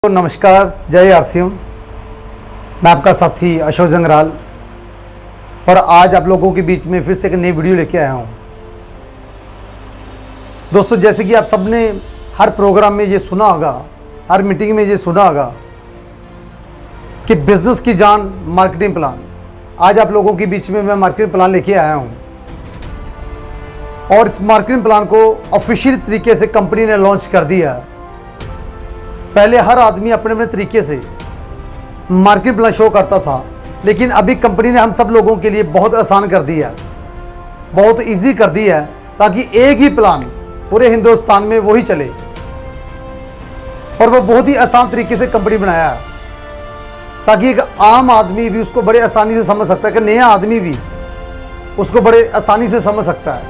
तो नमस्कार, जय आरसीएम। मैं आपका साथी अशोक जंगराल और आज आप लोगों के बीच में फिर से एक नई वीडियो लेके आया हूँ। दोस्तों, जैसे कि आप सबने हर प्रोग्राम में ये सुना होगा, हर मीटिंग में ये सुना होगा कि बिजनेस की जान मार्केटिंग प्लान। आज आप लोगों के बीच में मैं मार्केटिंग प्लान लेके आया हूँ और इस मार्केटिंग प्लान को ऑफिशियल तरीके से कंपनी ने लॉन्च कर दिया है। पहले हर आदमी अपने अपने तरीके से मार्केट प्लान शो करता था, लेकिन अभी कंपनी ने हम सब लोगों के लिए बहुत आसान कर दिया है, बहुत इजी कर दिया है, ताकि एक ही प्लान पूरे हिंदुस्तान में वही चले। और वो बहुत ही आसान तरीके से कंपनी बनाया है, ताकि एक आम आदमी भी उसको बड़े आसानी से समझ सकता है, कि नया आदमी भी उसको बड़े आसानी से समझ सकता है।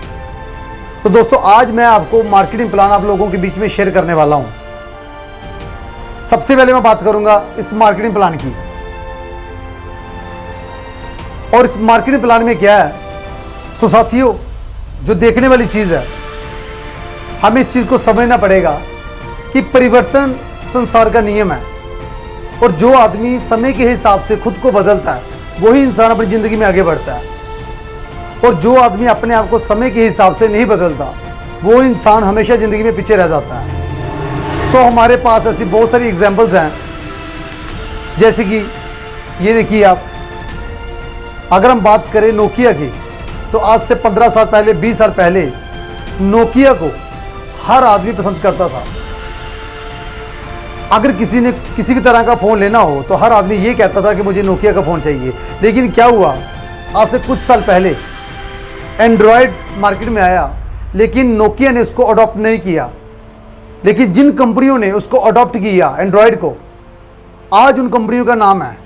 तो दोस्तों, आज मैं आपको मार्केटिंग प्लान आप लोगों के बीच में शेयर करने वाला हूं। सबसे पहले मैं बात करूंगा इस मार्केटिंग प्लान की। और इस मार्केटिंग प्लान में क्या है, तो साथियों, जो देखने वाली चीज है, हमें इस चीज को समझना पड़ेगा कि परिवर्तन संसार का नियम है और जो आदमी समय के हिसाब से खुद को बदलता है वही इंसान अपनी जिंदगी में आगे बढ़ता है। और जो आदमी अपने आप को समय के हिसाब से नहीं बदलता वो इंसान हमेशा जिंदगी में पीछे रह जाता है। हमारे पास ऐसी बहुत सारी एग्जांपल्स हैं, जैसे कि ये देखिए आप, अगर हम बात करें नोकिया की, तो आज से 15 साल पहले, 20 साल पहले नोकिया को हर आदमी पसंद करता था। अगर किसी ने किसी भी तरह का फ़ोन लेना हो तो हर आदमी ये कहता था कि मुझे नोकिया का फ़ोन चाहिए। लेकिन क्या हुआ, आज से कुछ साल पहले एंड्रॉयड मार्केट में आया, लेकिन नोकिया ने उसको अडॉप्ट नहीं किया। लेकिन जिन कंपनियों ने उसको अडॉप्ट किया एंड्रॉयड को, आज उन कंपनियों का नाम है।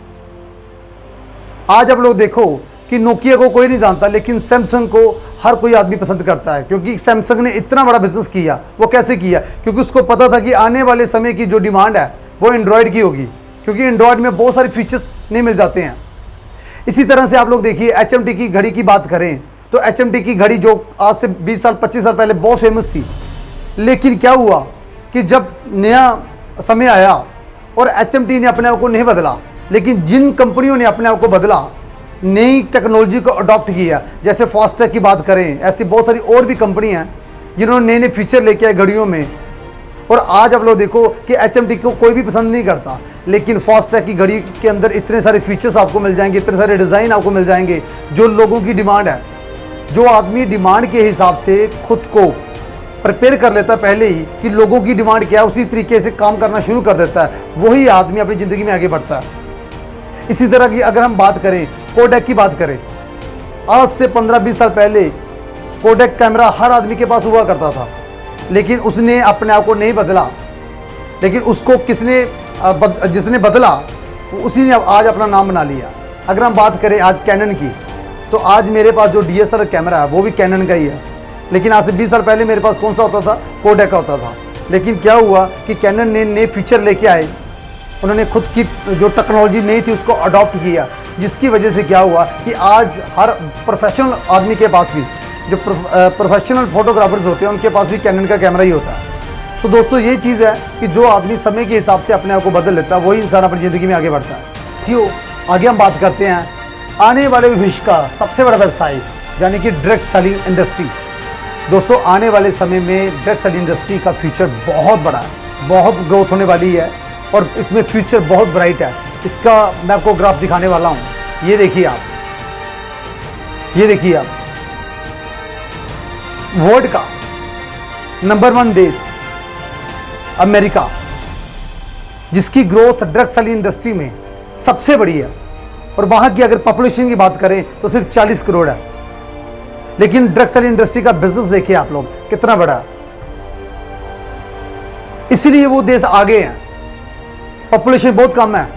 आज आप लोग देखो कि नोकिया को कोई नहीं जानता, लेकिन सैमसंग को हर कोई आदमी पसंद करता है, क्योंकि सैमसंग ने इतना बड़ा बिजनेस किया। वो कैसे किया? क्योंकि उसको पता था कि आने वाले समय की जो डिमांड है वो एंड्रॉयड की होगी, क्योंकि एंड्रॉयड में बहुत सारे फीचर्स नहीं मिल जाते हैं। इसी तरह से आप लोग देखिए, HMT की घड़ी की बात करें तो HMT की घड़ी जो आज से 20 साल 25 साल पहले बहुत फेमस थी, लेकिन क्या हुआ कि जब नया समय आया और HMT ने अपने आप को नहीं बदला, लेकिन जिन कंपनियों ने अपने आप को बदला, नई टेक्नोलॉजी को अडॉप्ट किया, जैसे फास्टैग की बात करें, ऐसी बहुत सारी और भी कंपनी हैं जिन्होंने नए नए फीचर लेके आए घड़ियों में। और आज आप लोग देखो कि HMT को कोई भी पसंद नहीं करता, लेकिन फास्टैग की घड़ी के अंदर इतने सारे फीचर्स आपको मिल जाएंगे, इतने सारे डिज़ाइन आपको मिल जाएंगे जो लोगों की डिमांड है। जो आदमी डिमांड के हिसाब से खुद को प्रिपेयर कर लेता है पहले ही कि लोगों की डिमांड क्या है, उसी तरीके से काम करना शुरू कर देता है, वही आदमी अपनी ज़िंदगी में आगे बढ़ता है। इसी तरह की अगर हम बात करें, कोडेक की बात करें, आज से 15-20 साल पहले कोडेक कैमरा हर आदमी के पास हुआ करता था, लेकिन उसने अपने आप को नहीं बदला। लेकिन उसको जिसने बदला उसी ने आज अपना नाम बना लिया। अगर हम बात करें आज कैनन की, तो आज मेरे पास जो DSLR कैमरा है वो भी कैनन का ही है, लेकिन आज से 20 साल पहले मेरे पास कौन सा होता था? कोडेक का होता था। लेकिन क्या हुआ कि कैनन ने नए फीचर लेके आए, उन्होंने खुद की जो टेक्नोलॉजी नहीं थी उसको अडॉप्ट किया, जिसकी वजह से क्या हुआ कि आज हर प्रोफेशनल आदमी के पास भी, जो प्रोफेशनल फोटोग्राफर्स होते हैं, उनके पास भी कैनन का कैमरा ही होता है। तो दोस्तों, ये चीज़ है कि जो आदमी समय के हिसाब से अपने आप को बदल लेता है वही इंसान अपनी ज़िंदगी में आगे बढ़ता है। थियो आगे हम बात करते हैं आने वाले भविष्य का सबसे बड़ा व्यवसाय, यानी कि डायरेक्ट सेलिंग इंडस्ट्री। दोस्तों, आने वाले समय में डायरेक्ट सेलिंग इंडस्ट्री का फ्यूचर बहुत बड़ा है, बहुत ग्रोथ होने वाली है और इसमें फ्यूचर बहुत ब्राइट है। इसका मैं आपको ग्राफ दिखाने वाला हूं। ये देखिए आप, वर्ल्ड का नंबर 1 देश अमेरिका, जिसकी ग्रोथ डायरेक्ट सेलिंग इंडस्ट्री में सबसे बड़ी है, और वहां की अगर पॉपुलेशन की बात करें तो सिर्फ 40 करोड़ है। लेकिन डायरेक्ट सेलिंग इंडस्ट्री का बिजनेस देखिए आप लोग कितना बड़ा है। इसलिए वो देश आगे हैं, पॉपुलेशन बहुत कम है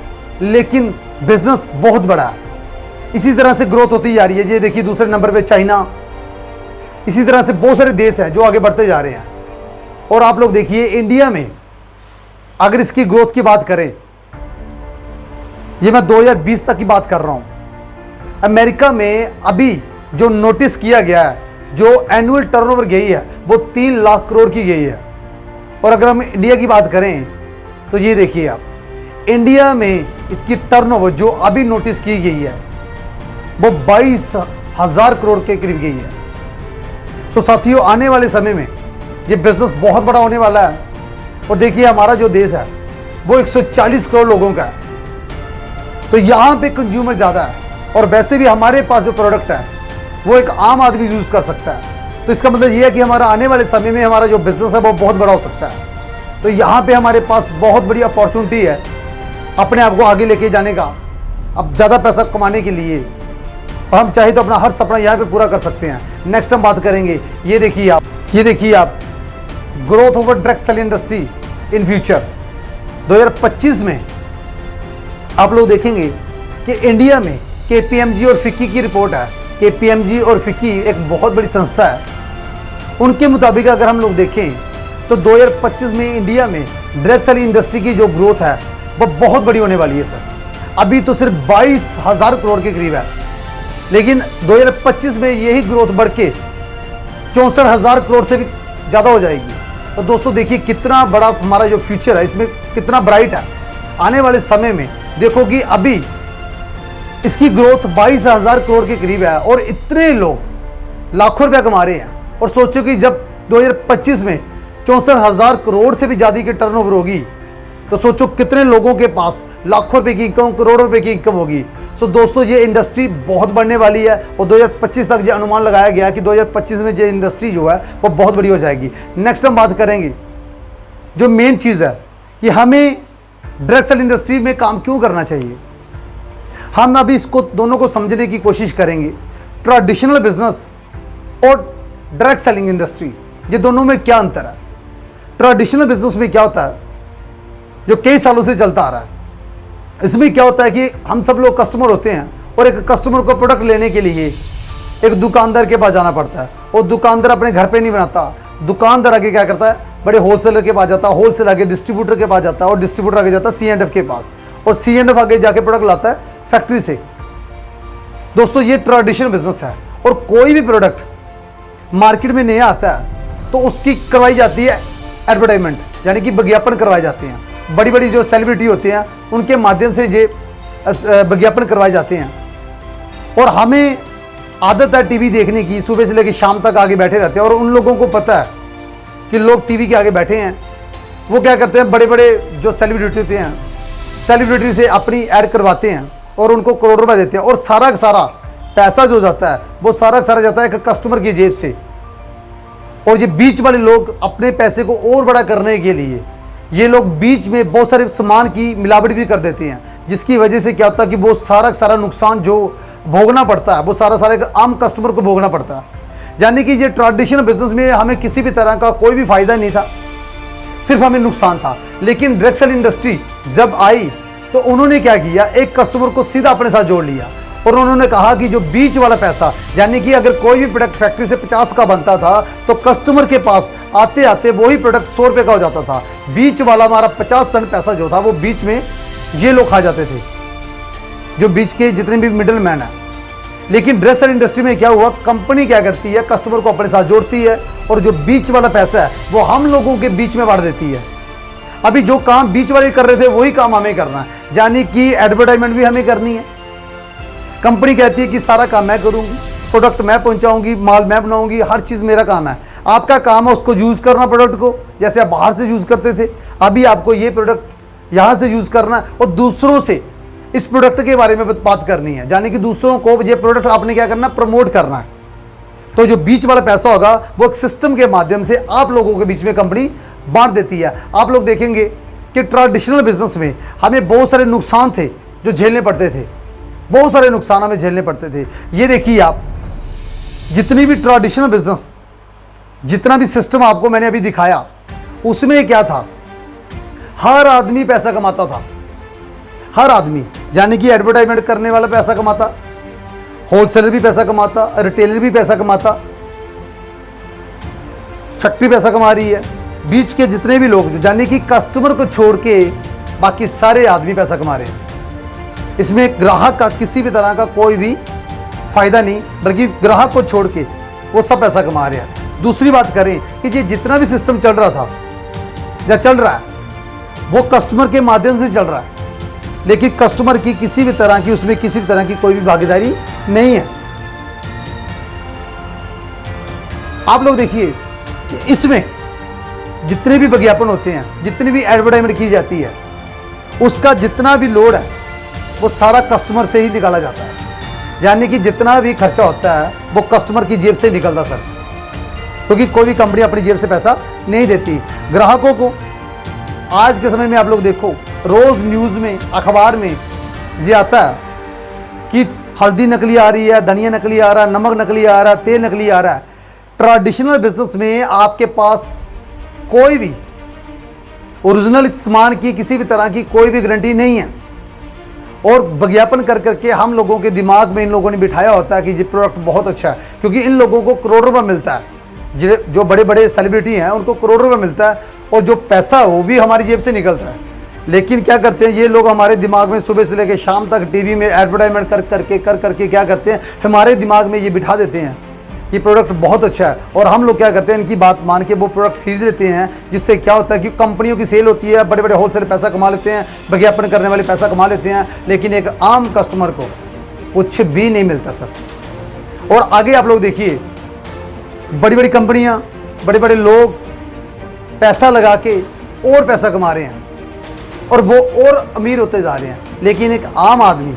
लेकिन बिजनेस बहुत बड़ा है। इसी तरह से ग्रोथ होती जा रही है। ये देखिए दूसरे नंबर पे चाइना। इसी तरह से बहुत सारे देश हैं जो आगे बढ़ते जा रहे हैं। और आप लोग देखिए इंडिया में अगर इसकी ग्रोथ की बात करें, ये मैं 2020 तक की बात कर रहा हूं, अमेरिका में अभी जो नोटिस किया गया है, जो एनुअल टर्नओवर गई है वो 3 लाख करोड़ की गई है। और अगर हम इंडिया की बात करें तो ये देखिए आप, इंडिया में इसकी टर्नओवर जो अभी नोटिस की गई है वो 22,000 करोड़ के करीब गई है। तो साथियों, आने वाले समय में ये बिजनेस बहुत बड़ा होने वाला है। और देखिए, हमारा जो देश है वो 140 करोड़ लोगों का है, तो यहाँ पे कंज्यूमर ज़्यादा है। और वैसे भी हमारे पास जो प्रोडक्ट है वो एक आम आदमी यूज़ कर सकता है। तो इसका मतलब ये है कि हमारा आने वाले समय में हमारा जो बिजनेस है वो बहुत बड़ा हो सकता है। तो यहाँ पे हमारे पास बहुत बड़ी अपॉर्चुनिटी है अपने आप को आगे लेके जाने का, अब ज़्यादा पैसा कमाने के लिए। और हम चाहे तो अपना हर सपना यहाँ पे पूरा कर सकते हैं। नेक्स्ट हम बात करेंगे, ये देखिए आप growth over direct selling industry in future. 2025 में आप लोग देखेंगे कि इंडिया में KPMG और FICCI की रिपोर्ट है। KPMG और FICCI एक बहुत बड़ी संस्था है। उनके मुताबिक अगर हम लोग देखें तो 2025 में इंडिया में डायरेक्ट सेलिंग इंडस्ट्री की जो ग्रोथ है वो बहुत बड़ी होने वाली है सर। अभी तो सिर्फ 22,000 करोड़ के करीब है, लेकिन 2025 में यही ग्रोथ बढ़ के 64,000 करोड़ से भी ज़्यादा हो जाएगी। तो दोस्तों देखिए कितना बड़ा हमारा जो फ्यूचर है इसमें कितना ब्राइट है। आने वाले समय में देखो कि अभी इसकी ग्रोथ 22,000 करोड़ के करीब है और इतने लोग लाखों रुपया कमा रहे हैं। और सोचो कि जब 2025 में 64,000 करोड़ से भी ज़्यादा की टर्नओवर होगी तो सोचो कितने लोगों के पास लाखों रुपए की इनकम, करोड़ों रुपए की इनकम होगी। सो दोस्तों, ये इंडस्ट्री बहुत बढ़ने वाली है और 2025 तक ये अनुमान लगाया गया कि 2025 में ये इंडस्ट्री जो है वो बहुत बड़ी हो जाएगी। नेक्स्ट हम बात करेंगे जो मेन चीज़ है कि हमें डायरेक्ट सेलिंग इंडस्ट्री में काम क्यों करना चाहिए। हम अभी इसको दोनों को समझने की कोशिश करेंगे। ट्रेडिशनल बिजनेस और डायरेक्ट सेलिंग इंडस्ट्री, ये दोनों में क्या अंतर है। ट्रेडिशनल बिजनेस में क्या होता है जो कई सालों से चलता आ रहा है, इसमें क्या होता है कि हम सब लोग कस्टमर होते हैं और एक कस्टमर को प्रोडक्ट लेने के लिए एक दुकानदार के पास जाना पड़ता है और दुकानदार अपने घर पे नहीं बनाता। दुकानदार आगे क्या करता है, बड़े होलसेलर के पास जाता है, होलसेल आगे डिस्ट्रीब्यूटर के पास जाता है और डिस्ट्रीब्यूटर आगे जाता है C&F के पास और C&F आगे जाके प्रोडक्ट लाता है फैक्ट्री से। दोस्तों, ये ट्रेडिशनल बिजनेस है और कोई भी प्रोडक्ट मार्केट में नया आता है तो उसकी करवाई जाती है एडवर्टाइजमेंट, यानी कि विज्ञापन करवाए जाते हैं। बड़ी बड़ी जो सेलिब्रिटी होते हैं उनके माध्यम से ये विज्ञापन करवाए जाते हैं। और हमें आदत है टीवी देखने की, सुबह से लेकर शाम तक आगे बैठे रहते हैं और उन लोगों को पता है कि लोग टीवी के आगे बैठे हैं। वो क्या करते हैं, बड़े बड़े जो सेलिब्रिटी होते हैं, सेलिब्रिटी से अपनी ऐड करवाते हैं और उनको करोड़ों रुपये देते हैं और सारा का सारा पैसा जो जाता है वो सारा का सारा जाता है एक कस्टमर की जेब से। और ये बीच वाले लोग अपने पैसे को और बड़ा करने के लिए ये लोग बीच में बहुत सारे सामान की मिलावट भी कर देते हैं, जिसकी वजह से क्या होता है कि वो सारा का सारा नुकसान जो भोगना पड़ता है वो सारा सारा आम कस्टमर को भोगना पड़ता है। यानी कि ये ट्रेडिशनल बिजनेस में हमें किसी भी तरह का कोई भी फायदा नहीं था, सिर्फ हमें नुकसान था। लेकिन डायरेक्ट सेलिंग इंडस्ट्री जब आई तो उन्होंने क्या किया, एक कस्टमर को सीधा अपने साथ जोड़ लिया और उन्होंने कहा कि जो बीच वाला पैसा, यानी कि अगर कोई भी प्रोडक्ट फैक्ट्री से 50 का बनता था तो कस्टमर के पास आते आते वही प्रोडक्ट 100 रुपये का हो जाता था। बीच वाला हमारा 50% पैसा जो था वो बीच में ये लोग खा जाते थे, जो बीच के जितने भी मिडिल मैन है। लेकिन डायरेक्ट सेलिंग इंडस्ट्री में क्या हुआ, कंपनी क्या करती है, कस्टमर को अपने साथ जोड़ती है और जो बीच वाला पैसा है वो हम लोगों के बीच में बांट देती है। अभी जो काम बीच वाले कर रहे थे वही काम हमें करना है, यानी कि एडवर्टाइजमेंट भी हमें करनी है। कंपनी कहती है कि सारा काम मैं करूंगी, प्रोडक्ट मैं पहुंचाऊंगी, माल मैं बनाऊंगी, हर चीज़ मेरा काम है। आपका काम है उसको यूज़ करना प्रोडक्ट को, जैसे आप बाहर से यूज़ करते थे। अभी आपको ये प्रोडक्ट यहाँ से यूज़ करना है और दूसरों से इस प्रोडक्ट के बारे में बात करनी है, यानी कि दूसरों को ये प्रोडक्ट आपने क्या करना, प्रमोट करना है। तो जो बीच वाला पैसा होगा वो एक सिस्टम के माध्यम से आप लोगों के बीच में कंपनी बांट देती है। आप लोग देखेंगे कि ट्रेडिशनल बिजनेस में हमें बहुत सारे नुकसान थे जो झेलने पड़ते थे, बहुत सारे नुकसान हमें झेलने पड़ते थे। ये देखिए आप, जितनी भी ट्रेडिशनल बिजनेस, जितना भी सिस्टम आपको मैंने अभी दिखाया, उसमें क्या था, हर आदमी पैसा कमाता था, हर आदमी, यानी कि एडवर्टाइजमेंट करने वाला पैसा कमाता, होलसेलर भी पैसा कमाता, रिटेलर भी पैसा कमाता, फैक्ट्री पैसा कमा रही है, बीच के जितने भी लोग, यानी कि कस्टमर को छोड़ के बाकी सारे आदमी पैसा कमा रहे हैं। इसमें ग्राहक का किसी भी तरह का कोई भी फायदा नहीं, बल्कि ग्राहक को छोड़ के वो सब पैसा कमा रहे हैं। दूसरी बात करें कि ये जितना भी सिस्टम चल रहा था या चल रहा है वो कस्टमर के माध्यम से चल रहा है। लेकिन कस्टमर की किसी भी तरह की उसमें किसी भी तरह की कोई भी भागीदारी नहीं है। आप लोग देखिए कि इसमें जितने भी विज्ञापन होते हैं, जितनी भी एडवर्टाइजमेंट की जाती है, उसका जितना भी लोड है वो सारा कस्टमर से ही निकाला जाता है। यानी कि जितना भी खर्चा होता है वो कस्टमर की जेब से निकलता सर, क्योंकि कोई भी कंपनी अपनी जेब से पैसा नहीं देती ग्राहकों को। आज के समय में आप लोग देखो, रोज न्यूज़ में, अखबार में ये आता है कि हल्दी नकली आ रही है, धनिया नकली आ रहा है, नमक नकली आ रहा है, तेल नकली आ रहा है। ट्रेडिशनल बिजनेस में आपके पास कोई भी ओरिजिनल सामान की किसी भी तरह की कोई भी गारंटी नहीं है। और विज्ञापन कर करके हम लोगों के दिमाग में इन लोगों ने बिठाया होता है कि ये प्रोडक्ट बहुत अच्छा है, क्योंकि इन लोगों को करोड़ों रुपये मिलता है। जो बड़े बड़े सेलिब्रिटी हैं उनको करोड़ों रुपये मिलता है, और जो पैसा वो भी हमारी जेब से निकलता है। लेकिन क्या करते हैं ये लोग, हमारे दिमाग में सुबह से लेकर शाम तक टीवी में एडवर्टाइजमेंट कर करके क्या करते हैं, हमारे दिमाग में ये बिठा देते हैं कि प्रोडक्ट बहुत अच्छा है। और हम लोग क्या करते हैं, इनकी बात मान के वो प्रोडक्ट खरीद लेते हैं, जिससे क्या होता है कि कंपनियों की सेल होती है, बड़े बड़े होलसेल पैसा कमा लेते हैं, विज्ञापन करने वाले पैसा कमा लेते हैं, लेकिन एक आम कस्टमर को कुछ भी नहीं मिलता सर। और आगे आप लोग देखिए, बड़ी बड़ी कंपनियां, बड़े बड़े लोग पैसा लगा के और पैसा कमा रहे हैं और वो और अमीर होते जा रहे हैं, लेकिन एक आम आदमी,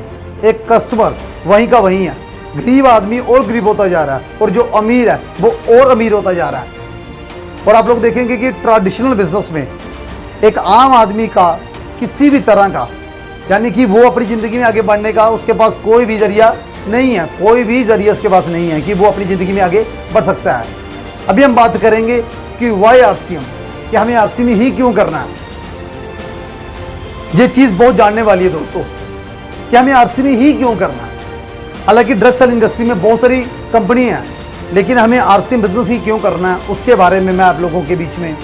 एक कस्टमर वहीं का वहीं है। गरीब आदमी और गरीब होता जा रहा है, और जो अमीर है वो और अमीर होता जा रहा है। और आप लोग देखेंगे कि ट्रेडिशनल बिजनेस में एक आम आदमी का किसी भी तरह का, यानी कि वो अपनी ज़िंदगी में आगे बढ़ने का उसके पास कोई भी जरिया नहीं है, कोई भी जरिया उसके पास नहीं है कि वो अपनी ज़िंदगी में आगे बढ़ सकता है। अभी हम बात करेंगे कि वाई RCM, कि हमें RCM ही क्यों करना है। ये चीज़ बहुत जानने वाली है दोस्तों, कि हमें RCM ही क्यों करना है। हालांकि ड्रग सेल इंडस्ट्री में बहुत सारी कंपनी हैं, लेकिन हमें RCM बिजनेस ही क्यों करना है, उसके बारे में मैं आप लोगों के बीच में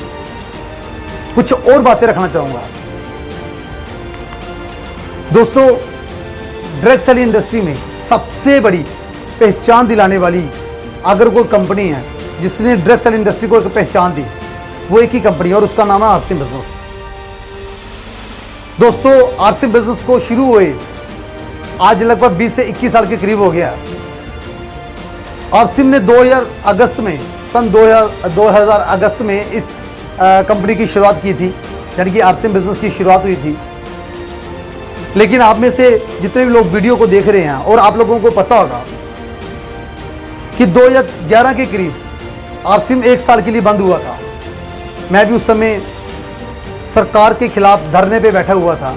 कुछ और बातें रखना चाहूँगा। दोस्तों, ड्रग सेल इंडस्ट्री में सबसे बड़ी पहचान दिलाने वाली अगर कोई कंपनी है जिसने ड्रग सेल इंडस्ट्री को एक पहचान दी, वो एक ही कंपनी है और उसका नाम है RCM बिजनेस। दोस्तों, RCM बिजनेस को शुरू हुए आज लगभग 20 से 21 साल के करीब हो गया। RCM ने 2000 अगस्त में, सन 2000 अगस्त में इस कंपनी की शुरुआत की थी, यानी कि RCM बिजनेस की शुरुआत हुई थी। लेकिन आप में से जितने भी लोग वीडियो को देख रहे हैं, और आप लोगों को पता होगा कि 2011 के करीब RCM 1 साल के लिए बंद हुआ था। मैं भी उस समय सरकार के खिलाफ धरने पे बैठा हुआ था।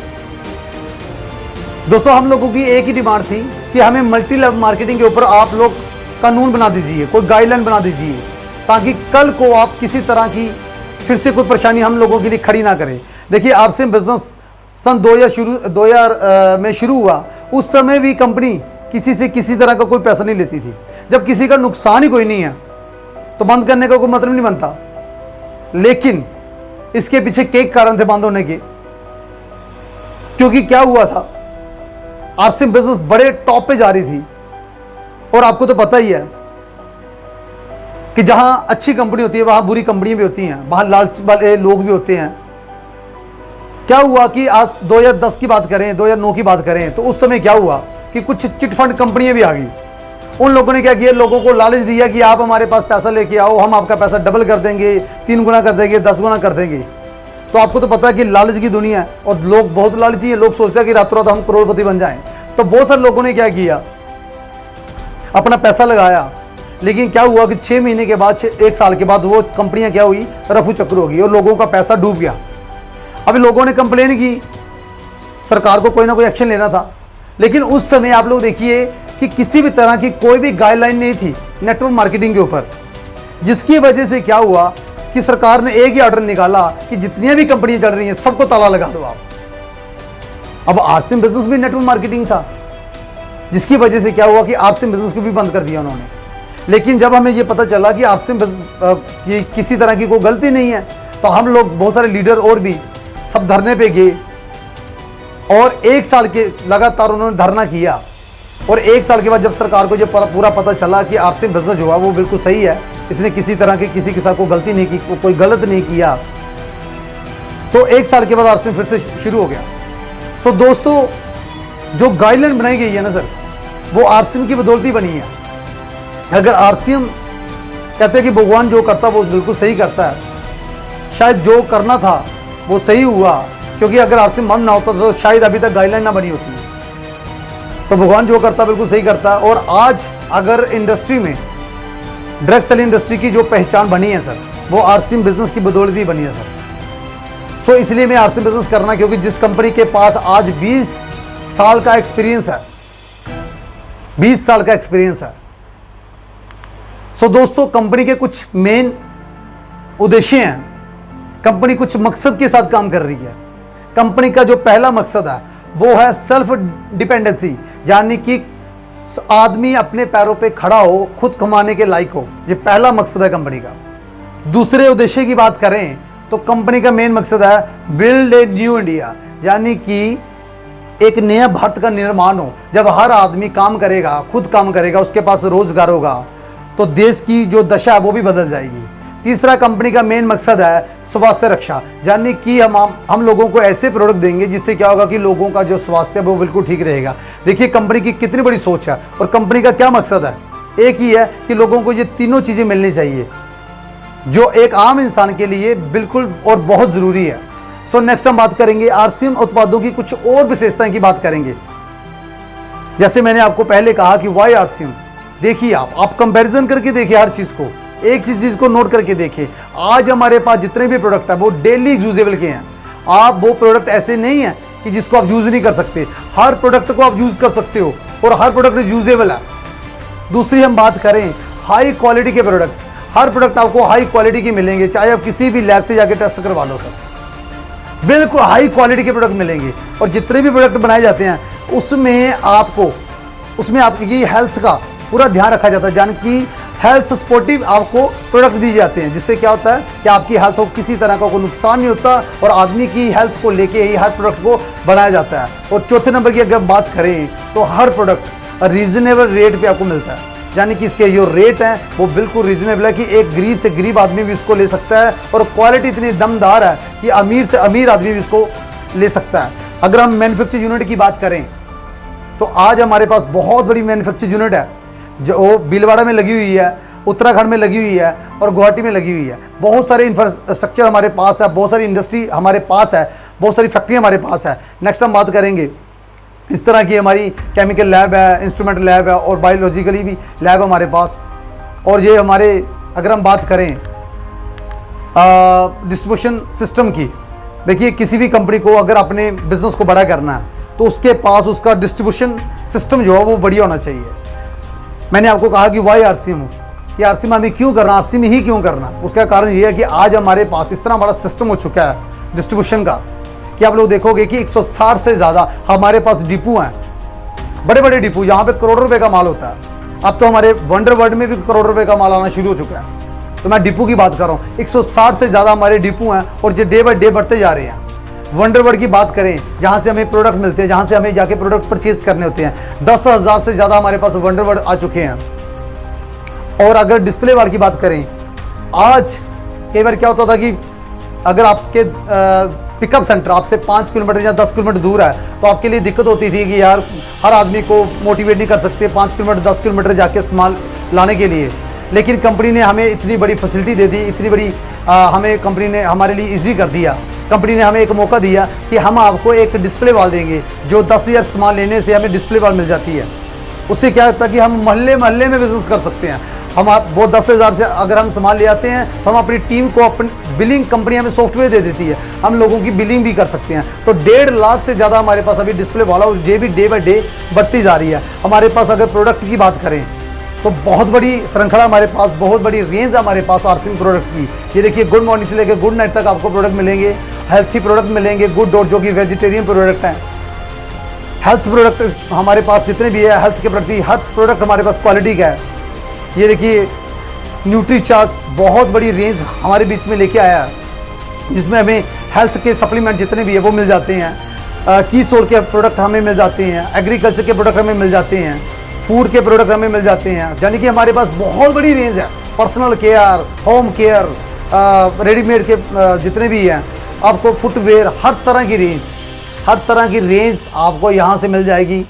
दोस्तों, हम लोगों की एक ही डिमांड थी कि हमें मल्टी लेवल मार्केटिंग के ऊपर आप लोग कानून बना दीजिए, कोई गाइडलाइन बना दीजिए, ताकि कल को आप किसी तरह की फिर से कोई परेशानी हम लोगों के लिए खड़ी ना करें। देखिए, RCM बिजनेस सन 2000 में शुरू हुआ। उस समय भी कंपनी किसी से किसी तरह का कोई पैसा नहीं लेती थी। जब किसी का नुकसान ही कोई नहीं है तो बंद करने का कोई मतलब नहीं बनता। लेकिन इसके पीछे कई कारण थे बंद होने के, क्योंकि क्या हुआ था, RCM बिजनेस बड़े टॉप पे जा रही थी। और आपको तो पता ही है कि जहां अच्छी कंपनी होती है वहां बुरी कंपनियां भी होती हैं, वहां लालच वाले लोग भी होते हैं। क्या हुआ कि आज 2010 की बात करें, 2009 की बात करें, तो उस समय क्या हुआ कि कुछ चिट फंड कंपनियां भी आ गई। उन लोगों ने क्या किया, लोगों को लालच दिया कि आप हमारे पास पैसा लेके आओ, हम आपका पैसा डबल कर देंगे, 3 गुना कर देंगे, 10 गुना कर देंगे। तो आपको तो पता है कि लालच की दुनिया है और लोग बहुत लालची है। लोग सोचते हैं कि रातों रात हम करोड़पति बन जाएं। तो बहुत सारे लोगों ने क्या किया, अपना पैसा लगाया। लेकिन क्या हुआ कि 6 महीने के बाद, 1 साल के बाद वो कंपनियां क्या हुई, रफू चक्कर हो गई और लोगों का पैसा डूब गया। अभी लोगों ने कंप्लेन की, सरकार को कोई ना कोई एक्शन लेना था। लेकिन उस समय आप लोग देखिए कि किसी भी तरह की कोई भी गाइडलाइन नहीं थी नेटवर्क मार्केटिंग के ऊपर, जिसकी वजह से क्या हुआ कि सरकार ने एक ही ऑर्डर निकाला कि जितनी भी कंपनियां चल रही हैं सबको ताला लगा दो आप। अब RCM बिजनेस भी नेटवर्क मार्केटिंग था, जिसकी वजह से क्या हुआ कि RCM बिजनेस को भी बंद कर दिया उन्होंने। लेकिन जब हमें ये पता चला कि RCM की किसी तरह की कोई गलती नहीं है, तो हम लोग बहुत सारे लीडर और भी सब धरने पे गए और 1 साल के लगातार उन्होंने धरना किया। और 1 साल के बाद जब सरकार को जब पूरा पता चला कि RCM बिजनेस जो है वो बिल्कुल सही है, इसने किसी तरह की किसी के साथ कोई गलती नहीं की, कोई गलत नहीं किया, तो 1 साल के बाद RCM फिर से शुरू हो गया। सो दोस्तों, जो गाइडलाइन बनाई गई है ना सर, वो आरसीएम की बदौलत ही बनी है। अगर आरसीएम कहते हैं कि भगवान जो करता वो बिल्कुल सही करता है, शायद जो करना था वो सही हुआ, क्योंकि अगर आरसीएम बंद ना होता तो शायद अभी तक गाइडलाइन ना बनी होती। तो भगवान जो करता बिल्कुल सही करता है। और आज अगर इंडस्ट्री में ड्रग सेलिंग इंडस्ट्री की जो पहचान बनी है सर, वो आरसीएम बिजनेस की बदौलत ही बनी है सर। सो इसलिए मैं आरसीएम बिजनेस करना, क्योंकि जिस कंपनी के पास आज 20 साल का एक्सपीरियंस है, 20 साल का एक्सपीरियंस है। सो दोस्तों, कंपनी के कुछ मेन उद्देश्य हैं, कंपनी कुछ मकसद के साथ काम कर रही है। कंपनी का जो पहला मकसद है वो है सेल्फ डिपेंडेंसी, यानी कि आदमी अपने पैरों पे खड़ा हो, खुद कमाने के लायक हो। ये पहला मकसद है कंपनी का। दूसरे उद्देश्य की बात करें तो कंपनी का मेन मकसद है बिल्ड ए न्यू इंडिया, यानी कि एक नया भारत का निर्माण हो। जब हर आदमी काम करेगा, खुद काम करेगा, उसके पास रोजगार होगा, तो देश की जो दशा है वो भी बदल जाएगी। तीसरा कंपनी का मेन मकसद है स्वास्थ्य रक्षा, यानी कि हम लोगों को ऐसे प्रोडक्ट देंगे जिससे क्या होगा कि लोगों का जो स्वास्थ्य है वो बिल्कुल ठीक रहेगा। देखिए कंपनी की कितनी बड़ी सोच है, और कंपनी का क्या मकसद है, एक ही है कि लोगों को ये तीनों चीज़ें मिलनी चाहिए, जो एक आम इंसान के लिए बिल्कुल और बहुत ज़रूरी है। सो नेक्स्ट हम बात करेंगे आरसीएम उत्पादों की कुछ और विशेषताएं की बात करेंगे। जैसे मैंने आपको पहले कहा कि वाई आरसीएम, देखिए आप कंपैरिजन करके देखिए, हर चीज़ को, एक चीज़ को नोट करके देखिए। आज हमारे पास जितने भी प्रोडक्ट है वो डेली यूजेबल के हैं। आप वो प्रोडक्ट ऐसे नहीं है कि जिसको आप यूज़ नहीं कर सकते, हर प्रोडक्ट को आप यूज़ कर सकते हो और हर प्रोडक्ट यूजेबल है। दूसरी हम बात करें हाई क्वालिटी के प्रोडक्ट, हर प्रोडक्ट आपको हाई क्वालिटी के मिलेंगे, चाहे आप किसी भी लैब से जाके टेस्ट करवा लो सर, बिल्कुल हाई क्वालिटी के प्रोडक्ट मिलेंगे। और जितने भी प्रोडक्ट बनाए जाते हैं उसमें आपकी हेल्थ का पूरा ध्यान रखा जाता है, यानी कि हेल्थ सपोर्टिव आपको प्रोडक्ट दिए जाते हैं, जिससे क्या होता है कि आपकी हेल्थ को किसी तरह का कोई नुकसान नहीं होता, और आदमी की हेल्थ को लेके ही हर प्रोडक्ट को बनाया जाता है। और चौथे नंबर की अगर बात करें तो हर प्रोडक्ट रीजनेबल रेट पे आपको मिलता है, यानी कि इसके जो रेट हैं वो बिल्कुल रीजनेबल है कि एक गरीब से गरीब आदमी भी इसको ले सकता है, और क्वालिटी इतनी दमदार है कि अमीर से अमीर आदमी भी इसको ले सकता है। अगर हम मैन्युफैक्चर यूनिट की बात करें तो आज हमारे पास बहुत बड़ी मैन्युफैक्चर यूनिट है, जो भीलवाड़ा में लगी हुई है, उत्तराखंड में लगी हुई है, और गुवाहाटी में लगी हुई है। बहुत सारे इंफ्रास्ट्रक्चर हमारे पास है, बहुत सारी इंडस्ट्री हमारे पास है, बहुत सारी फैक्ट्रियाँ हमारे पास है। नेक्स्ट हम बात करेंगे इस तरह की हमारी केमिकल लैब है, इंस्ट्रूमेंट लैब है, और बायोलॉजिकली भी लैब हमारे पास। और ये हमारे, अगर हम बात करें डिस्ट्रीब्यूशन सिस्टम की, देखिए किसी भी कंपनी को अगर अपने बिजनेस को बड़ा करना है तो उसके पास उसका डिस्ट्रीब्यूशन सिस्टम जो है वो बढ़िया होना चाहिए। मैंने आपको कहा कि वाई आरसीएम, कि आरसीएम हमें क्यों करना, आरसीएम ही क्यों करना, उसका कारण ये है कि आज हमारे पास इतना बड़ा सिस्टम हो चुका है डिस्ट्रीब्यूशन का कि आप लोग देखोगे कि 160 से ज़्यादा हमारे पास डिपो हैं, बड़े बड़े डिपो, जहाँ पे करोड़ों रुपए का माल होता है। अब तो हमारे वंडर वर्ल्ड में भी करोड़ों रुपए का माल आना शुरू हो चुका है, तो मैं डिपो की बात कर रहा हूँ। 160 से ज़्यादा हमारे डिपो हैं, और जो डे बाय डे बढ़ते जा रहे हैं। वंडर वर्ल्ड की बात करें, जहाँ से हमें प्रोडक्ट मिलते हैं, जहाँ से हमें जाके प्रोडक्ट परचेज करने होते हैं, 10,000 से ज़्यादा हमारे पास वंडर वर्ल्ड आ चुके हैं। और अगर डिस्प्ले वाल की बात करें, आज कई बार क्या होता था कि अगर आपके पिकअप सेंटर आपसे 5 किलोमीटर या 10 किलोमीटर दूर है, तो आपके लिए दिक्कत होती थी कि यार हर आदमी को मोटिवेट नहीं कर सकते 5 किलोमीटर 10 किलोमीटर जाके सामान लाने के लिए। लेकिन कंपनी ने हमें इतनी बड़ी फैसिलिटी दे दी, इतनी बड़ी हमें कंपनी ने हमारे लिए ईजी कर दिया। कंपनी ने हमें एक मौका दिया कि हम आपको एक डिस्प्ले वॉल देंगे, जो 10,000 सामान लेने से हमें डिस्प्ले वॉल मिल जाती है। उससे क्या होता है कि हम मोहल्ले मोहल्ले में बिजनेस कर सकते हैं। हम आप वो 10,000 से अगर हम सामान ले आते हैं तो हम अपनी टीम को अपनी बिलिंग, कंपनी हमें सॉफ्टवेयर दे देती है, हम लोगों की बिलिंग भी कर सकते हैं। तो 1.5 लाख से ज़्यादा हमारे पास अभी डिस्प्ले वाला, और ये भी डे बाई डे बढ़ती जा रही है। हमारे पास अगर प्रोडक्ट की बात करें तो बहुत बड़ी श्रृंखला हमारे पास, बहुत बड़ी रेंज हमारे पास आरसीएम प्रोडक्ट की। ये देखिए गुड मॉर्निंग से लेकर गुड नाइट तक आपको प्रोडक्ट मिलेंगे, हेल्थी प्रोडक्ट मिलेंगे, गुड डॉट जो कि वेजिटेरियन प्रोडक्ट हैं। हेल्थ प्रोडक्ट हमारे पास जितने भी है, हेल्थ के प्रति हर प्रोडक्ट हमारे पास क्वालिटी का है। ये देखिए न्यूट्री चार्ज बहुत बड़ी रेंज हमारे बीच में लेके आया है, जिसमें हमें हेल्थ के सप्लीमेंट जितने भी है वो मिल जाते हैं। की सोल के प्रोडक्ट हमें मिल जाते हैं, एग्रीकल्चर के प्रोडक्ट हमें मिल जाते हैं, फूड के प्रोडक्ट हमें मिल जाते हैं। यानी कि हमारे पास बहुत बड़ी रेंज है, personal care, home care, readymade के जितने भी हैं, आपको फुटवेयर, हर तरह की रेंज, हर तरह की रेंज आपको यहाँ से मिल जाएगी।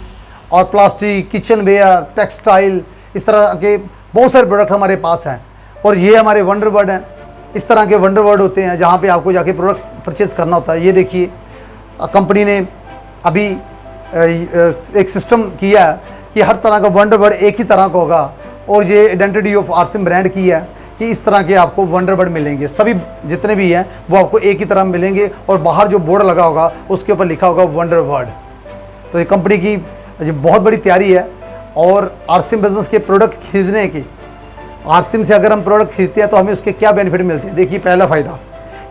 और प्लास्टिक, किचन वेयर, टेक्सटाइल, इस तरह के बहुत सारे प्रोडक्ट हमारे पास हैं। और ये हमारे वंडरवर्ड हैं। इस तरह के वंडरवर्ड होते हैं जहाँ पे आपको जाके प्रोडक्ट परचेज़ करना होता है। ये देखिए, कंपनी ने अभी एक सिस्टम किया है कि हर तरह का वंडरवर्ड एक ही तरह का होगा। और ये आइडेंटिटी ऑफ आरसीएम ब्रांड की है कि इस तरह के आपको वंडरवर्ड मिलेंगे। सभी जितने भी हैं वो आपको एक ही तरह मिलेंगे। और बाहर जो बोर्ड लगा होगा उसके ऊपर लिखा होगा वंडरवर्ड। तो ये कंपनी की ये बहुत बड़ी तैयारी है। और आरसीएम बिजनेस के प्रोडक्ट खरीदने की, आरसीएम से अगर हम प्रोडक्ट खरीदते हैं तो हमें उसके क्या बेनिफिट मिलते हैं। देखिए, पहला फ़ायदा,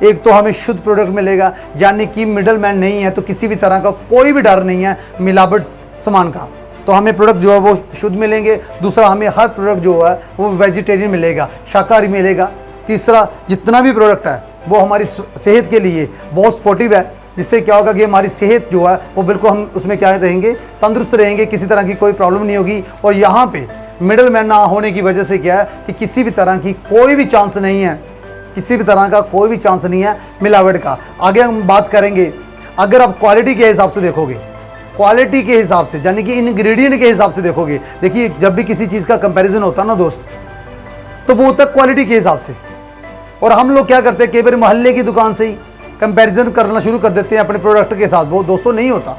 एक तो हमें शुद्ध प्रोडक्ट मिलेगा, यानी कि मिडल मैन नहीं है, तो किसी भी तरह का कोई भी डर नहीं है मिलावट सामान का। तो हमें प्रोडक्ट जो है वो शुद्ध मिलेंगे। दूसरा, हमें हर प्रोडक्ट जो है वो वेजिटेरियन मिलेगा, शाकाहारी मिलेगा। तीसरा, जितना भी प्रोडक्ट है वो हमारी सेहत के लिए बहुत सपोर्टिव है, जिससे क्या होगा कि हमारी सेहत जो है वो बिल्कुल, हम उसमें क्या रहेंगे, तंदुरुस्त रहेंगे, किसी तरह की कोई प्रॉब्लम नहीं होगी। और यहाँ पे मिडल मैन ना होने की वजह से क्या है कि किसी भी तरह की कोई भी चांस नहीं है, किसी भी तरह का कोई भी चांस नहीं है मिलावट का। आगे हम बात करेंगे, अगर आप क्वालिटी के हिसाब से देखोगे, क्वालिटी के हिसाब से यानी कि इंग्रेडिएंट के हिसाब से देखोगे। देखिए, जब भी किसी चीज़ का कंपैरिजन होता है ना दोस्त, तो वो होता है क्वालिटी के हिसाब से। और हम लोग क्या करते हैं, कई बार मोहल्ले की दुकान से ही कंपैरिजन करना शुरू कर देते हैं अपने प्रोडक्ट के साथ। वो दोस्तों नहीं होता,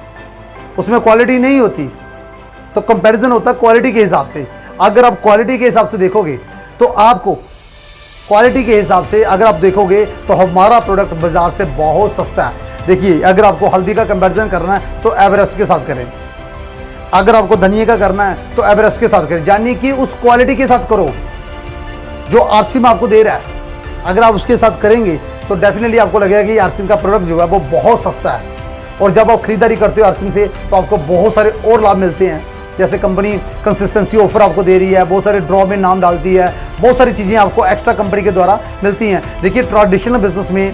उसमें क्वालिटी नहीं होती। तो कंपैरिजन होता है क्वालिटी के हिसाब से। अगर आप क्वालिटी के हिसाब से देखोगे तो आपको, क्वालिटी के हिसाब से अगर आप देखोगे तो हमारा प्रोडक्ट बाजार से बहुत सस्ता है। देखिए, अगर आपको हल्दी का कंपैरिजन करना है तो एवरेस्ट के साथ करें, अगर आपको धनिया का करना है तो एवरेस्ट के साथ करें, यानी कि उस क्वालिटी के साथ करो जो आरसीएम आपको दे रहा है। अगर आप उसके साथ करेंगे तो डेफिनेटली आपको लगेगा कि आरसीएम का प्रोडक्ट जो है वो बहुत सस्ता है। और जब आप खरीदारी करते हो आरसीएम से तो आपको बहुत सारे और लाभ मिलते हैं, जैसे कंपनी कंसिस्टेंसी ऑफर आपको दे रही है, बहुत सारे ड्रॉ में नाम डालती है, बहुत सारी चीज़ें आपको एक्स्ट्रा कंपनी के द्वारा मिलती हैं। देखिए, ट्रेडिशनल बिजनेस में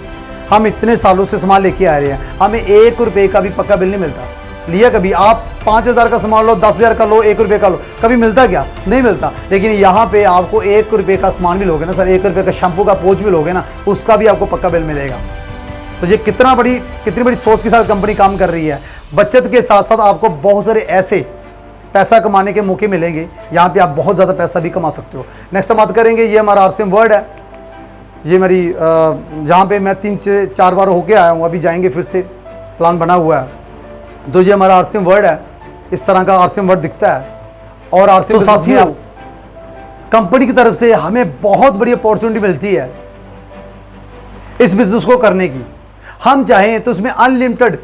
हम इतने सालों से सामान लेके आ रहे हैं, हमें 1 रुपये का भी पक्का बिल नहीं मिलता। लिया कभी आप 5000 का सामान लो, 10,000 का लो, 1 रुपये का लो, कभी मिलता क्या? नहीं मिलता। लेकिन यहाँ पे आपको 1 रुपये का सामान भी लोगे ना सर, 1 रुपये का शैम्पू का पोच भी लोगे ना, उसका भी आपको पक्का बिल मिलेगा। तो ये कितनी बड़ी सोच के साथ कंपनी काम कर रही है। बचत के साथ साथ आपको बहुत सारे ऐसे पैसा कमाने के मौके मिलेंगे, यहाँ पे आप बहुत ज़्यादा पैसा भी कमा सकते हो। नेक्स्ट हम बात करेंगे, ये हमारा आरसीएम वर्ड है। ये मेरी जहाँ पे मैं 3-4 बार होके आया हूँ, अभी जाएंगे फिर से, प्लान बना हुआ है। तो ये हमारा आरसीएम वर्ड है, इस तरह का आरसीएम वर्ड दिखता है। और आरसीएम साथियों, कंपनी की तरफ से हमें बहुत बड़ी अपॉर्चुनिटी मिलती है इस बिजनेस को करने की। हम चाहें तो इसमें अनलिमिटेड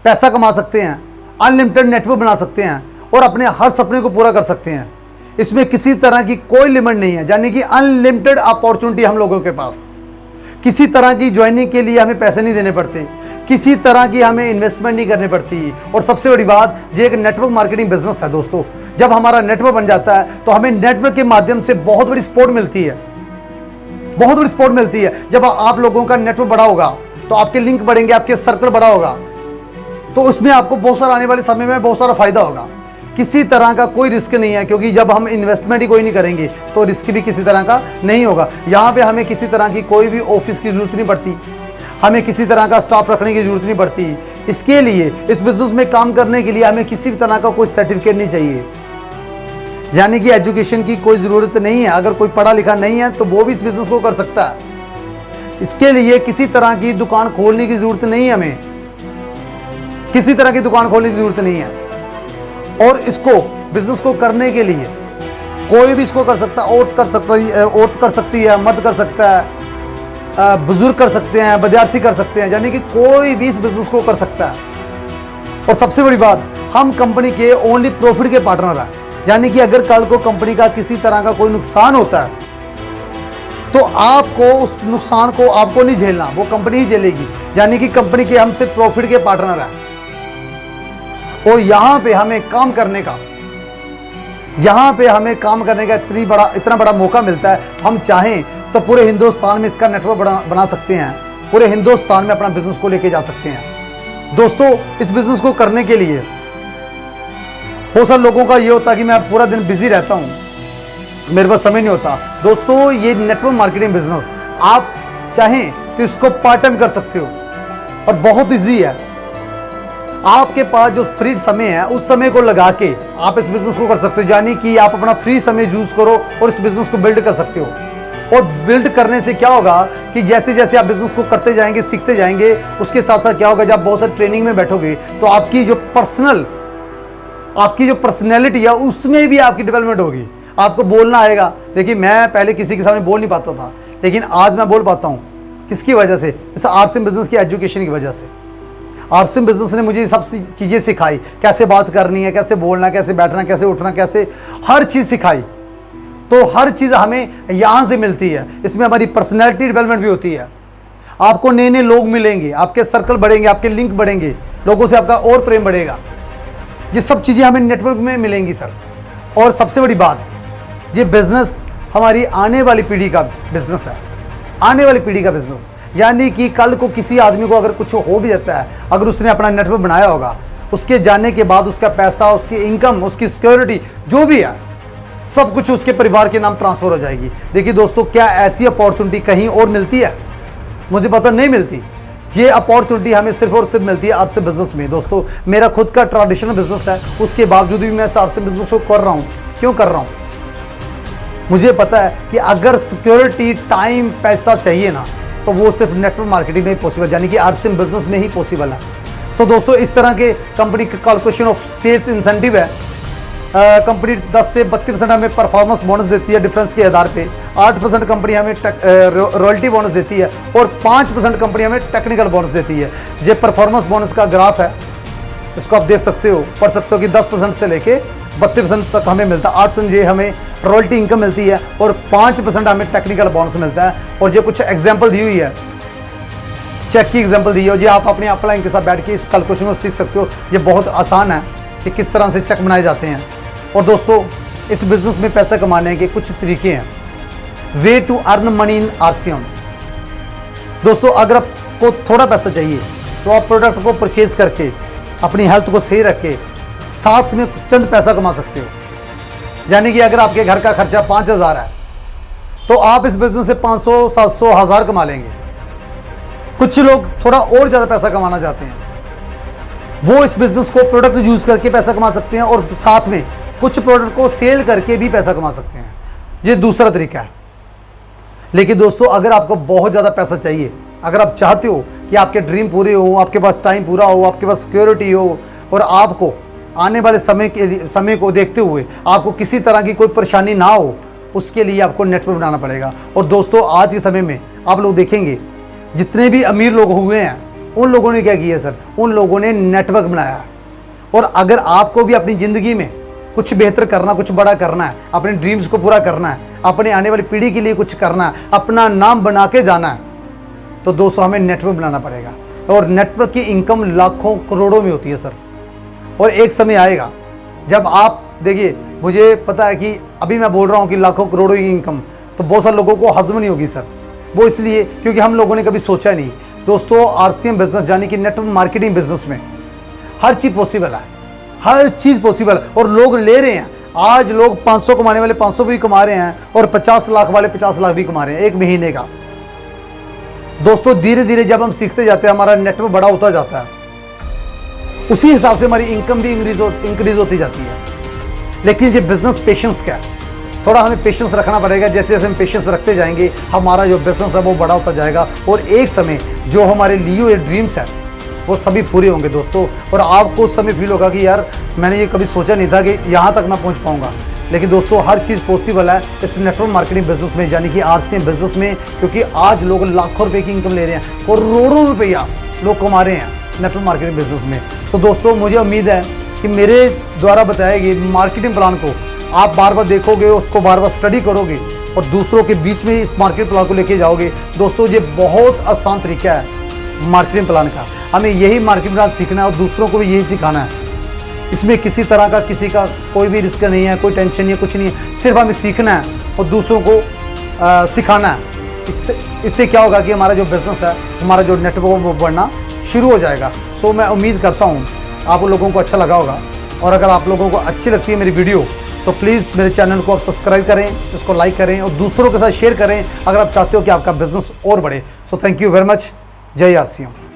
पैसा कमा सकते हैं, अनलिमिटेड नेटवर्क बना सकते हैं और अपने हर सपने को पूरा कर सकते हैं। इसमें किसी तरह की कोई लिमिट नहीं है, यानी कि अनलिमिटेड अपॉर्चुनिटी हम लोगों के पास। किसी तरह की ज्वाइनिंग के लिए हमें पैसे नहीं देने पड़ते, किसी तरह की हमें इन्वेस्टमेंट नहीं करनी पड़ती। और सबसे बड़ी बात, ये एक नेटवर्क मार्केटिंग बिजनेस है दोस्तों। जब हमारा नेटवर्क बन जाता है तो हमें नेटवर्क के माध्यम से बहुत बड़ी सपोर्ट मिलती है, बहुत बड़ी सपोर्ट मिलती है। जब आप लोगों का नेटवर्क बड़ा होगा तो आपके लिंक बढ़ेंगे, आपके सर्कल बड़ा होगा, तो उसमें आपको बहुत सारा आने वाले समय में बहुत सारा फायदा होगा। किसी तरह का कोई रिस्क नहीं है, क्योंकि जब हम इन्वेस्टमेंट ही कोई नहीं करेंगे तो रिस्क भी किसी तरह का नहीं होगा। यहाँ पे हमें किसी तरह की कोई भी ऑफिस की जरूरत नहीं पड़ती, हमें किसी तरह का स्टाफ रखने की जरूरत नहीं पड़ती। इसके लिए, इस बिजनेस में काम करने के लिए हमें किसी भी तरह का कोई सर्टिफिकेट नहीं चाहिए, यानी कि एजुकेशन की कोई ज़रूरत नहीं है। अगर कोई पढ़ा लिखा नहीं है तो वो भी इस बिजनेस को कर सकता है। इसके लिए किसी तरह की दुकान खोलने की ज़रूरत नहीं है, हमें किसी तरह की दुकान खोलने की ज़रूरत नहीं है। और इसको, बिजनेस को करने के लिए कोई भी इसको कर सकता है। औरत कर सकती है, मर्द कर सकता है, बुजुर्ग कर सकते हैं, विद्यार्थी कर सकते हैं, यानी कि कोई भी इस बिजनेस को कर सकता है। और सबसे बड़ी बात, हम कंपनी के ओनली प्रॉफिट के पार्टनर हैं, यानी कि अगर कल को कंपनी का किसी तरह का कोई नुकसान होता है तो आपको उस नुकसान को आपको नहीं झेलना, वो कंपनी ही झेलेगी। यानी कि कंपनी के हम सिर्फ प्रॉफिट के पार्टनर हैं। और यहाँ पे हमें काम करने का इतना बड़ा मौका मिलता है। हम चाहें तो पूरे हिंदुस्तान में इसका नेटवर्क बना सकते हैं, पूरे हिंदुस्तान में अपना बिजनेस को लेके जा सकते हैं। दोस्तों, इस बिजनेस को करने के लिए बहुत सारे लोगों का ये होता है कि मैं पूरा दिन बिजी रहता हूँ, मेरे पास समय नहीं होता। दोस्तों, ये नेटवर्क मार्केटिंग बिजनेस आप चाहें तो इसको पार्ट टाइम कर सकते हो और बहुत ईजी है। आपके पास जो फ्री समय है उस समय को लगा के आप इस बिजनेस को कर सकते हो, यानी कि आप अपना फ्री समय यूज करो और इस बिजनेस को बिल्ड कर सकते हो। और बिल्ड करने से क्या होगा कि जैसे जैसे आप बिजनेस को करते जाएंगे, सीखते जाएंगे, उसके साथ साथ क्या होगा, जब बहुत सारी ट्रेनिंग में बैठोगे तो आपकी जो पर्सनैलिटी है उसमें भी आपकी डेवलपमेंट होगी। आपको बोलना आएगा। देखिए, मैं पहले किसी के सामने बोल नहीं पाता था, लेकिन आज मैं बोल पाता हूँ। किसकी वजह से? इस आरसीएम बिजनेस की एजुकेशन की वजह से। आरसीएम बिजनेस ने मुझे सब चीज़ें सिखाई, कैसे बात करनी है, कैसे बोलना, कैसे बैठना, कैसे उठना, कैसे हर चीज़ सिखाई। तो हर चीज़ हमें यहाँ से मिलती है। इसमें हमारी पर्सनैलिटी डेवलपमेंट भी होती है। आपको नए नए लोग मिलेंगे, आपके सर्कल बढ़ेंगे, आपके लिंक बढ़ेंगे, लोगों से आपका और प्रेम बढ़ेगा। ये सब चीज़ें हमें नेटवर्क में मिलेंगी सर। और सबसे बड़ी बात, ये बिजनेस हमारी आने वाली पीढ़ी का बिजनेस है। आने वाली पीढ़ी का बिजनेस, यानी कि कल को किसी आदमी को अगर कुछ हो भी जाता है, अगर उसने अपना नेटवर्क बनाया होगा, उसके जाने के बाद उसका पैसा, उसकी इनकम, उसकी सिक्योरिटी जो भी है, सब कुछ उसके परिवार के नाम ट्रांसफर हो जाएगी। देखिए दोस्तों, क्या ऐसी अपॉर्चुनिटी कहीं और मिलती है? मुझे पता नहीं मिलती। ये अपॉर्चुनिटी हमें सिर्फ और सिर्फ मिलती है आरसीएम बिजनेस में। दोस्तों, मेरा खुद का ट्रेडिशनल बिजनेस है, उसके बावजूद भी मैं आरसीएम बिजनेस को कर रहा हूँ। क्यों कर रहा हूँ? मुझे पता है कि अगर सिक्योरिटी, टाइम, पैसा चाहिए ना, तो वो सिर्फ नेटवर्क मार्केटिंग में ही पॉसिबल, यानी कि आरसीएम बिजनेस में ही पॉसिबल है। सो दोस्तों, इस तरह के कंपनी का कैलकुलेशन ऑफ सेल्स इंसेंटिव है। कंपनी 10 से 32% हमें परफॉर्मेंस बोनस देती है डिफरेंस के आधार पे, 8% कंपनी हमें रॉयल्टी बोनस देती है और 5% कंपनी हमें टेक्निकल बोनस देती है। ये परफॉर्मेंस बोनस का ग्राफ है, इसको आप देख सकते हो, पढ़ सकते हो कि 10% से लेके 32% तक हमें मिलता है। 8% ये हमें रॉयल्टी इनकम मिलती है और 5% हमें टेक्निकल बोनस मिलता है। और ये कुछ एग्जाम्पल दी हुई है, चेक की एग्जाम्पल दी है, जो आप अपने अपलाइन के साथ बैठ के इस कैलकुलेशन को सीख सकते हो। ये बहुत आसान है कि किस तरह से चेक बनाए जाते हैं। और दोस्तों, इस बिजनेस में पैसा कमाने के कुछ तरीके हैं। Way to earn money in RCM. दोस्तों, अगर आपको थोड़ा पैसा चाहिए तो आप प्रोडक्ट को परचेज करके अपनी हेल्थ को सही रख के साथ में चंद पैसा कमा सकते हो। यानी कि अगर आपके घर का खर्चा 5000 है तो आप इस बिजनेस से 500, 700, 1000 कमा लेंगे। कुछ लोग थोड़ा और ज़्यादा पैसा कमाना चाहते हैं, वो इस बिजनेस को प्रोडक्ट यूज करके पैसा कमा सकते हैं और साथ में कुछ प्रोडक्ट को सेल करके भी पैसा कमा सकते हैं। ये दूसरा तरीका है। लेकिन दोस्तों, अगर आपको बहुत ज़्यादा पैसा चाहिए, अगर आप चाहते हो कि आपके ड्रीम पूरे हो, आपके पास टाइम पूरा हो, आपके पास सिक्योरिटी हो और आपको आने वाले समय को देखते हुए आपको किसी तरह की कोई परेशानी ना हो, उसके लिए आपको नेटवर्क बनाना पड़ेगा। और दोस्तों, आज के समय में आप लोग देखेंगे जितने भी अमीर लोग हुए हैं, उन लोगों ने क्या किया सर? उन लोगों ने नेटवर्क बनाया। और अगर आपको भी अपनी ज़िंदगी में कुछ बेहतर करना, कुछ बड़ा करना है, अपने ड्रीम्स को पूरा करना है, अपने आने वाली पीढ़ी के लिए कुछ करना है, अपना नाम बना के जाना है, तो दोस्तों हमें नेटवर्क बनाना पड़ेगा। और नेटवर्क की इनकम लाखों करोड़ों में होती है सर। और एक समय आएगा जब आप देखिए, मुझे पता है कि अभी मैं बोल रहा हूँ कि लाखों करोड़ों की इनकम, तो बहुत सारे लोगों को हजम नहीं होगी सर। वो इसलिए क्योंकि हम लोगों ने कभी सोचा नहीं। दोस्तों, आरसीएम बिजनेस यानी कि नेटवर्क मार्केटिंग बिजनेस में हर चीज़ पॉसिबल है, हर चीज़ पॉसिबल है। और लोग ले रहे हैं। आज लोग 500 कमाने वाले 500 भी कमा रहे हैं और 50 लाख वाले 50 लाख भी कमा रहे हैं एक महीने का। दोस्तों, धीरे धीरे जब हम सीखते जाते हैं, हमारा नेटवर्क बड़ा होता जाता है, उसी हिसाब से हमारी इनकम भी इंक्रीज होती जाती है। लेकिन ये बिजनेस पेशेंस का है, थोड़ा हमें पेशेंस रखना पड़ेगा। जैसे जैसे हम पेशेंस रखते जाएंगे, हमारा जो बिजनेस है वो बड़ा होता जाएगा और एक समय जो हमारे लिए हुए ड्रीम्स हैं वो सभी पूरे होंगे दोस्तों। और आपको उस समय फील होगा कि यार, मैंने ये कभी सोचा नहीं था कि यहाँ तक मैं पहुँच पाऊँगा। लेकिन दोस्तों, हर चीज़ पॉसिबल है इस नेटवर्क मार्केटिंग बिजनेस में, यानी कि आरसीएम बिजनेस में। क्योंकि आज लोग लाखों रुपए की इनकम ले रहे हैं, करोड़ों रुपया लोग कमा रहे हैं नेटवर्क मार्केटिंग बिजनेस में। तो दोस्तों, मुझे उम्मीद है कि मेरे द्वारा बताए गए मार्केटिंग प्लान को आप बार बार देखोगे, उसको बार बार स्टडी करोगे और दूसरों के बीच में इस मार्केटिंग प्लान को लेके जाओगे। दोस्तों, ये बहुत आसान तरीका है मार्केटिंग प्लान का। हमें यही मार्केटिंग प्लान सीखना है और दूसरों को भी यही सिखाना है। इसमें किसी तरह का किसी का कोई भी रिस्क नहीं है, कोई टेंशन नहीं है, कुछ नहीं है। सिर्फ हमें सीखना है और दूसरों को सिखाना है। इससे क्या होगा कि हमारा जो बिजनेस है, हमारा जो नेटवर्क वो बढ़ना शुरू हो जाएगा। सो मैं उम्मीद करता हूँ आप लोगों को अच्छा लगा होगा। और अगर आप लोगों को अच्छी लगती है मेरी वीडियो, तो प्लीज़ मेरे चैनल को आप सब्सक्राइब करें, इसको लाइक करें और दूसरों के साथ शेयर करें अगर आप चाहते हो कि आपका बिजनेस और बढ़े। So thank you very much. जय आरसीएम।